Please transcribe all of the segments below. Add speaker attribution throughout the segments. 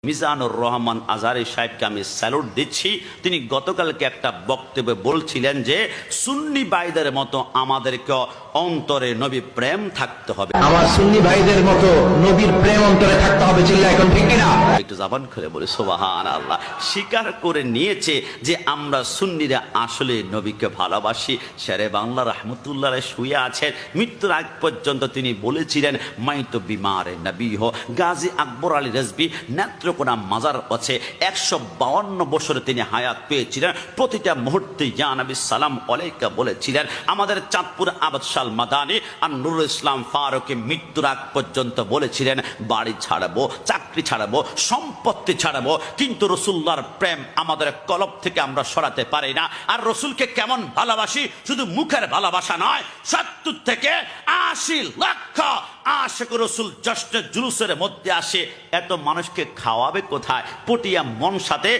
Speaker 1: মিজানুর রহমান আজহারী সাহেবকে আমি স্যালুট দিচ্ছি। তিনি গতকালকে একটা বক্তব্যে বলছিলেন যে সুন্নি ভাইদের মতো আমাদেরকে অন্তরে নবী প্রেম থাকতে হবে।
Speaker 2: আমার সুন্নি ভাইদের মতো নবীর প্রেম অন্তরে থাকতে হবে। চিল্লা এখন ঠিক কিনা?
Speaker 1: একটু জবান খুলে বলি সুবহানাল্লাহ। স্বীকার করে নিয়েছে যে আমরা সুন্নিরা আসলে নবীকে ভালোবাসি। শেরে বাংলা রহমতুল্লাহ শুয়ে আছেন, মৃত্যুর আগ পর্যন্ত তিনি বলেছিলেন মাই তো বিমারে নবী হো। গাজী আকবর আলী রেজভী নেত্রকোনা মাজার আছে, 152 বছরে তিনি হায়াত পেয়েছিলেন। প্রতিটা মুহূর্তে ইয়া নবী সালাম আলাইকা বলেছিলেন। আমাদের চাঁদপুর আবাদ শাল মাদানী আর নুরুল ইসলাম ফারুকী মৃত্যুর আগ পর্যন্ত বলেছিলেন বাড়ি ছাড়াবো, চাকরি ছাড়াবো, সম্পত্তি ছাড়াবো, কিন্তু রসুল্লাহর প্রেম আমাদের কলব থেকে আমরা সরাতে পারি না। আর রসুলকে কেমন ভালোবাসি, শুধু মুখের ভালোবাসা নয়, 70 থেকে 80 লক্ষ আশিক রসুল জশ্নে জুলুসের মধ্যে আসে। এত মানুষকে খাওয়াবে কোথায়? পটিয়া মনসাতে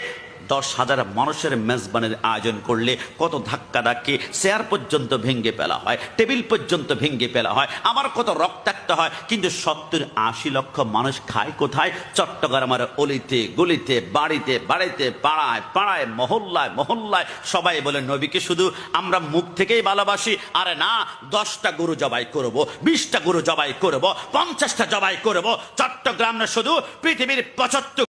Speaker 1: 10,000 মানুষের মেজবানের আয়োজন করলে কত ধাক্কা ধাক্কি, চেয়ার পর্যন্ত ভেঙে ফেলা হয়, টেবিল পর্যন্ত ভেঙে ফেলা হয়, আবার কত রক্তাক্ত হয়, কিন্তু 70-80 লক্ষ মানুষ খায় কোথায়? চট্টগ্রামের অলিতে গলিতে, বাড়িতে বাড়িতে, পাড়ায় পাড়ায়, মহল্লায় মহল্লায় সবাই বলে নবীকে শুধু আমরা মুখ থেকেই ভালোবাসি। আরে না, 10টা গরু জবাই করব, 20টা গরু জবাই করব, 50টা জবাই করব। চট্টগ্রামে শুধু পৃথিবীর 75